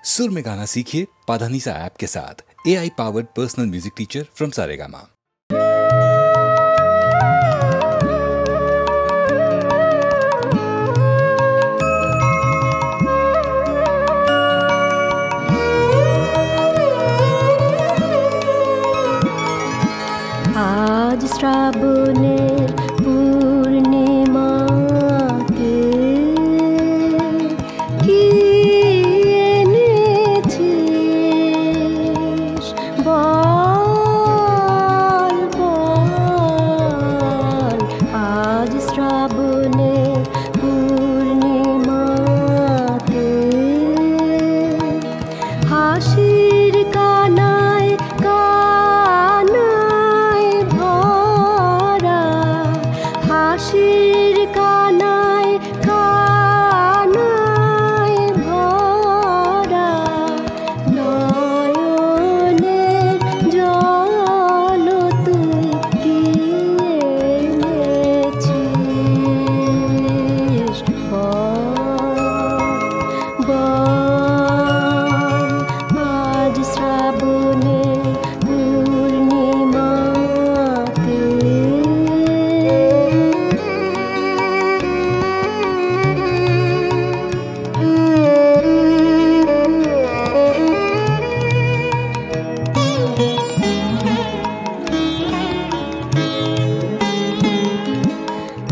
सुर में गाना सीखिए पाधानीसा ऐप के साथ। AI powered personal music teacher from Saregama. आज श्रावणের পূর্ণিমাতে কি এনেছিস বল বল। আজ শ্রাবণের পূর্ণিমাতে হাসির কানায় হাসির কানায় কানায় ভরা নয়নের জল তুই কি এনেছিস বল বল। আজ শ্রাবণের পূর্ণিমাতে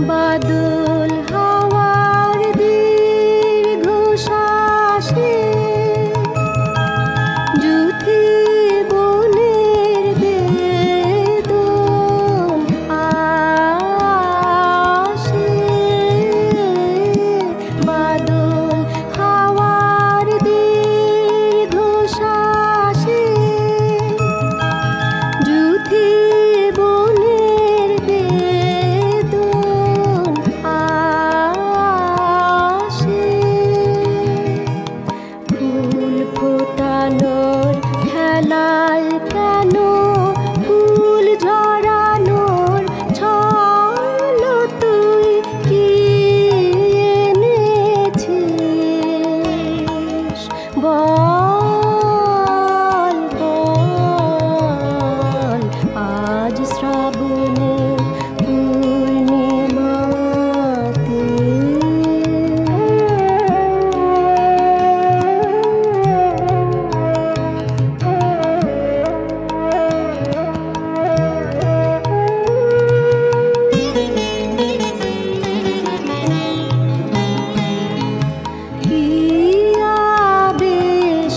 বাদল হাওয়ার দীর্ঘ শ্বাসে জুথি বনের বেদন আসে। বাদল হাওয়ার দীর্ঘ শ্বাসে জুথি বনের বেদন আসে। ফুল ফোটানোর খেলায় কেন ফুল ঝরানোর ছল তুই কি এনেছিস বল বল। আজ শ্রাবণের পূর্ণিমাতে কি আবেগ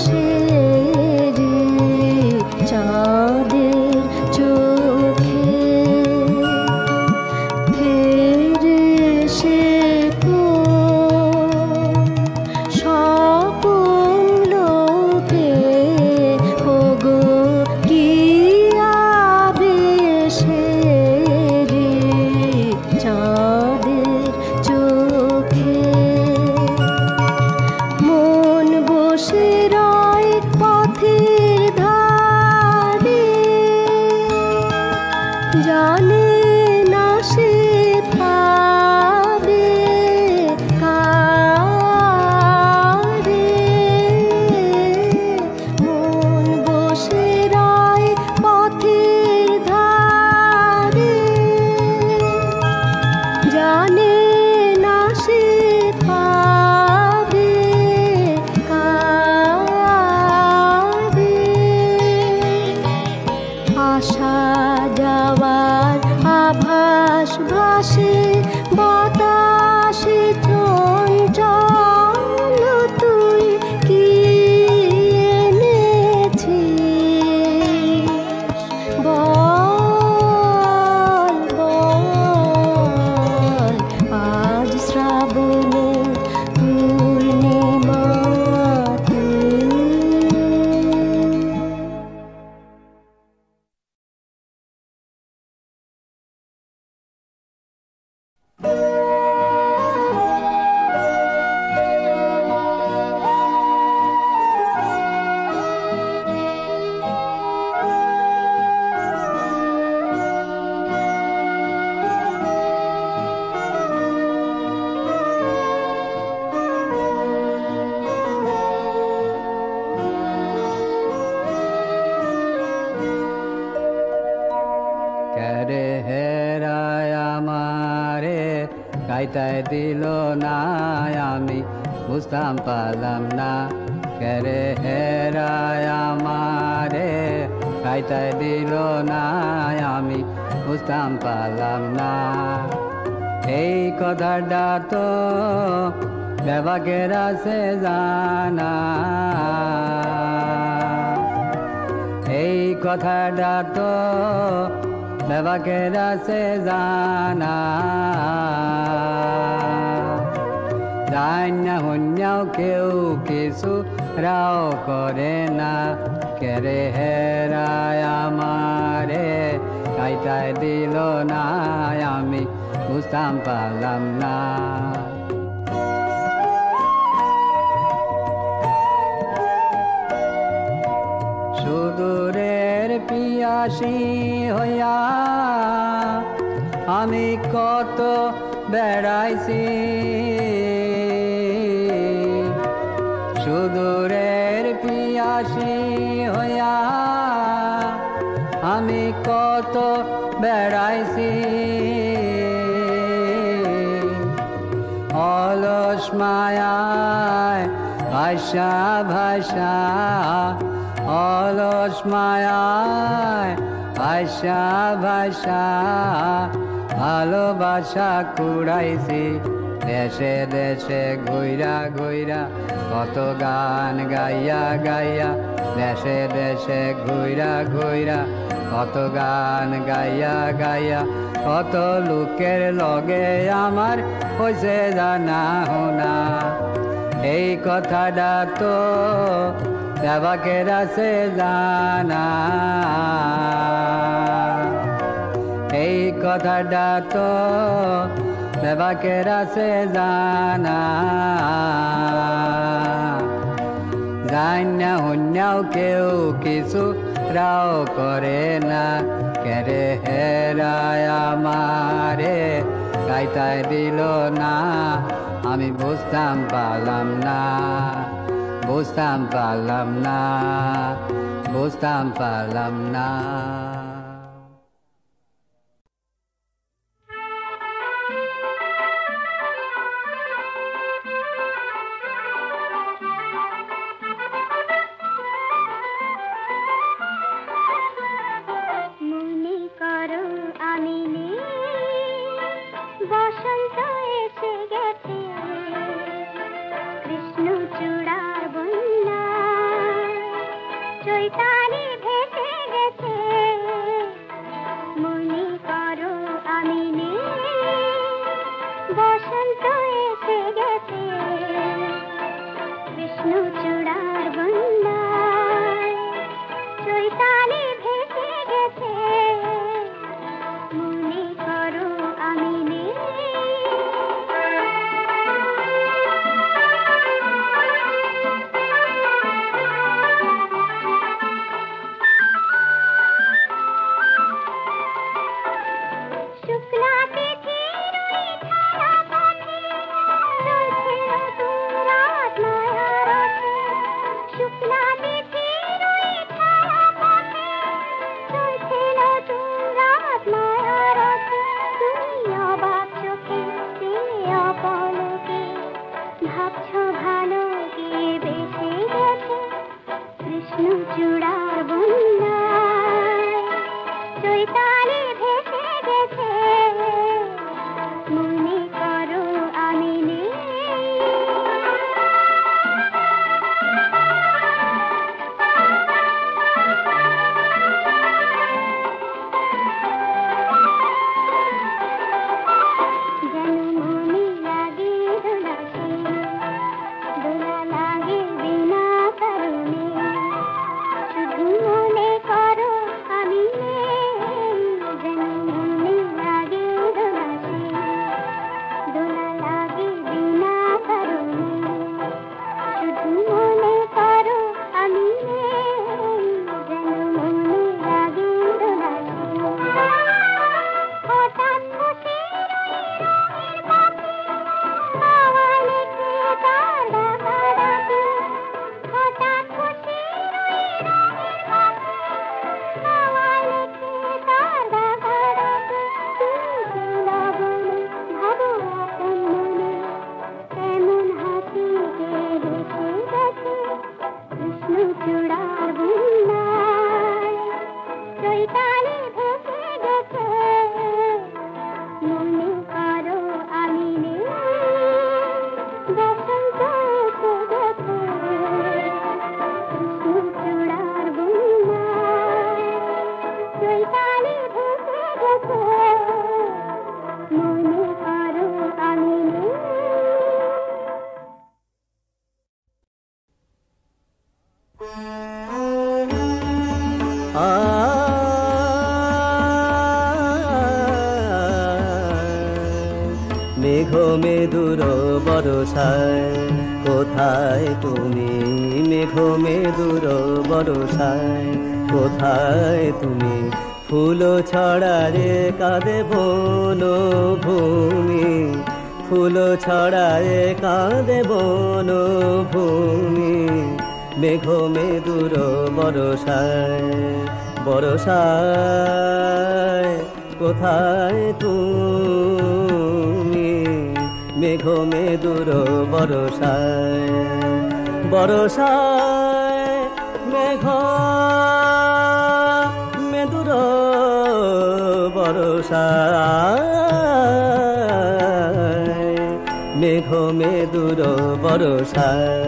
গাইতে দিল না আমি বুঝতাম পারলাম না কেরে হেরায় আমারে গাইতে দিল না আমি বুঝতাম পারলাম না এই কথাটা তো বেবাকের আছে জানা এই কথাটা তো বেবাকের আছে জানা জানা হন্যাও কেউ কিছু রাও করে না কেরে হেরায় আমারে গাইতে দিল না আমি বুঝতাম পারলাম না সুদূরের পিয়াসী হইয়া আমি কত বেড়াইছি সুদূরের পিয়াসী হইয়া আমি কত বেড়াইছি অলস মায়ায় ভাষা ভাষা অলস মায়ায় ভাষা ভাষা ভালোবাসা কুড়াইছি দেশে দেশে ঘুইরা ঘুইরা কত গান গাইয়া গাইয়া দেশে দেশে ঘুইরা ঘুইরা কত গান গাইয়া গাইয়া কত লোকের লগে আমার হইছে জানা হোনা এই কথাটা তো বেবাকের আছে জানা এই কথাটা তো বেবাকের আছে জানা জান্না হন্যাও কেউ কিছু রাও করে না কেরে হেরায় আমারে গাইতে দিল না আমি বুঝতাম পারলাম না বুঝতাম পারলাম না বুঝতাম পারলাম না মেঘ মেদুর বরষায় কোথায় তুমি, মেঘ মেদুর বরষায় কোথায় তুমি, ফুল ছড়ারে কাঁদে বন ভূমি, ফুল ছড়ায় কাঁদে বন ভূমি, মেঘ মেদুর বরষায় বরষায় কোথায় তুমি, মেঘ মেদুর বরষায় বরষায় মেঘ মেদুর বরষায়, মেঘ মেদুর বরষায়।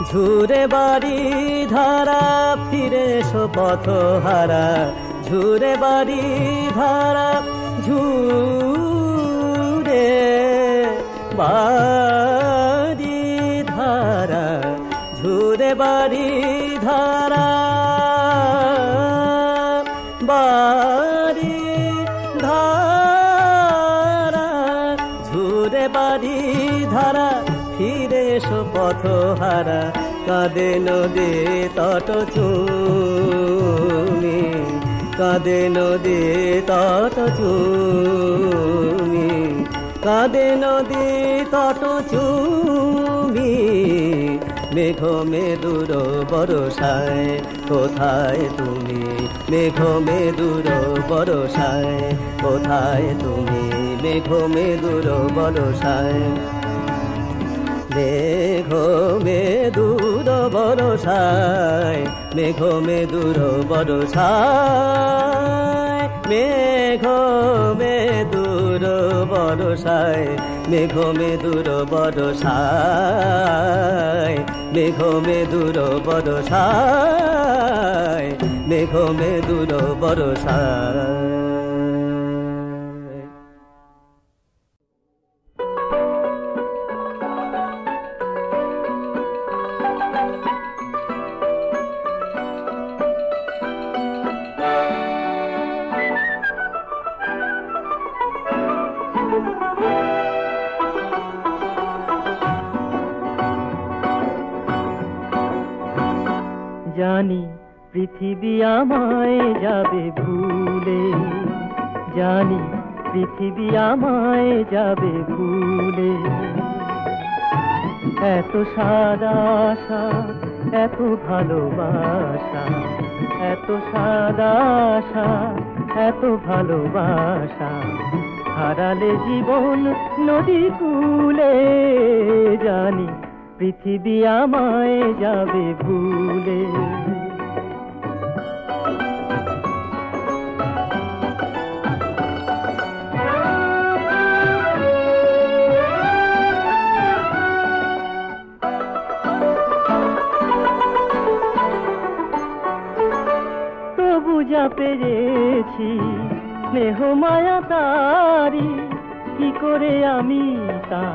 ঝুরে বাড়ি ধারা ফিরে এসো পথ হারা, ঝুরে বাড়ি ধারা ঝুরে বাড়ি ধারা, ঝুরে বাড়ি ধারা বাড়ি ধারা, ঝুরে বাড়ি ধারা ফিরে এসো পথ হারা, কাঁদে নদী তট চুমি, কাঁদে নদী তট চুমি, কাঁদে নদী তট চুমি, মেঘ মেদুর বরষায় কোথায় তুমি, মেঘ মেদুর বরষায় কোথায় তুমি, মেঘ মেদুর বরষায়, মেঘ মেদুর বরষায়, মেঘ মেদুর বরষায়, মেঘ মেদুর বরষায়, মেঘ মেদুর বরষায়, মেঘ মেদুর বরষায়, মেঘ মেদুর বরষায়। জানি পৃথিবী আমায় যাবে ভুলে, জানি পৃথিবী আমায় যাবে ভুলে, এত সাদা আশা এত ভালোবাসা, এত সাদা আশা এত ভালোবাসা, হারালে জীবন নদী কূলে, জানি পৃথিবী আমায় যাবে ভুলে। তবু যা পেরেছি স্নেহ মায়া তারি, কি করে আমি তা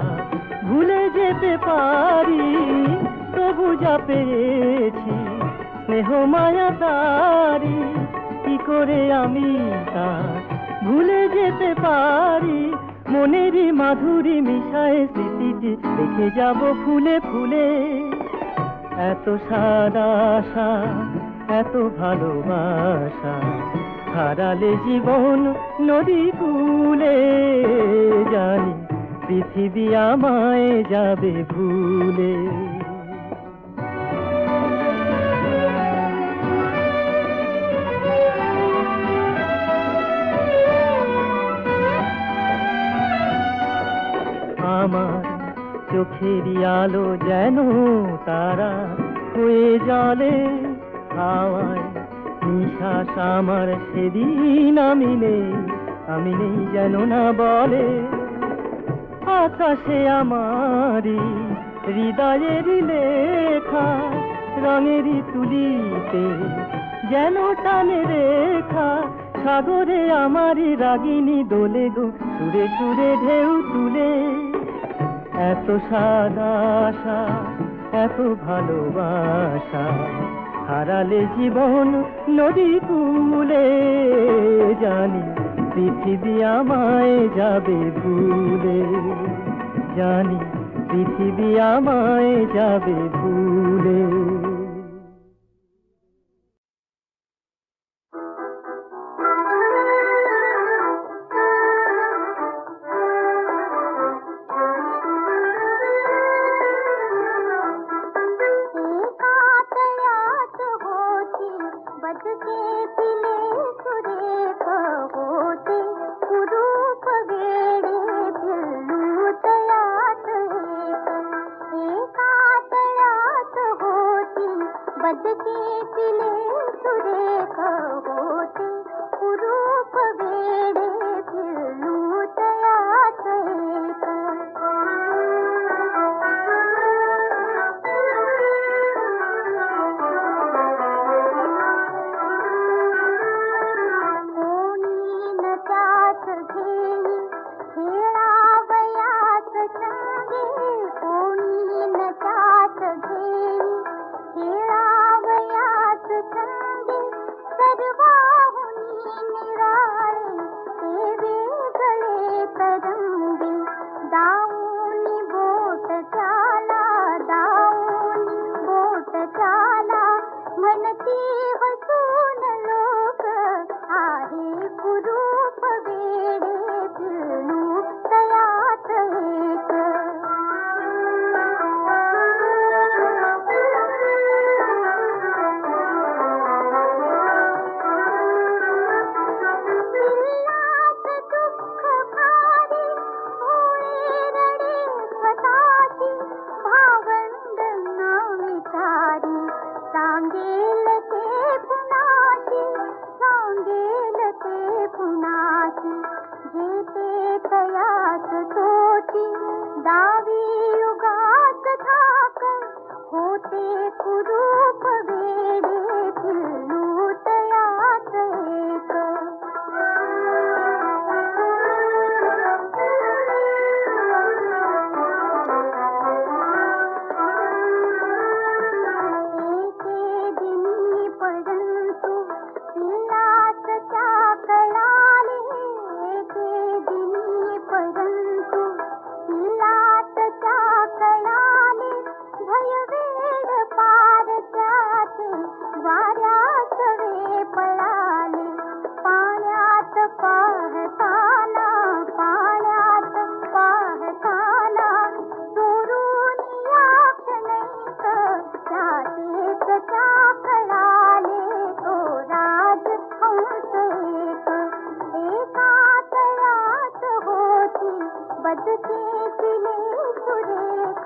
ভুলে যেতে পারি, তবু যা পেয়েছি স্নেহ মায়া তারি, কি করে আমি তা ভুলে যেতে পারি, মনেরই মাধুরী মিশায় স্মৃতিটি রেখে যাব ফুলে ফুলে, এত সাদা আশা এত ভালোবাসা, হারালে জীবন নদী কূলে, জানি পৃথিবী আমায় যাবে ভুলে। আমার চোখেরই আলো যেন তারা হয়ে জলে, হাওয়ায় নিঃশ্বাস আমার সেদিন আমি নেই, আমি নেই যেন না বলে, আকাশে আমারি হৃদয়ের লেখা, রঙেরই তুলিতে যেন টানে রেখা, সাগরে আমারই রাগিনী দোলে গো সুরে সুরে ঢেউ তুলে। এত সাদা আশা এত ভালোবাসা হারালে জীবন নদী কূলে। জানি পৃথিবী আমায় যাবে ভুলে, জানি পৃথিবী আমায় যাবে ভুলে। बदके पिले सुरेख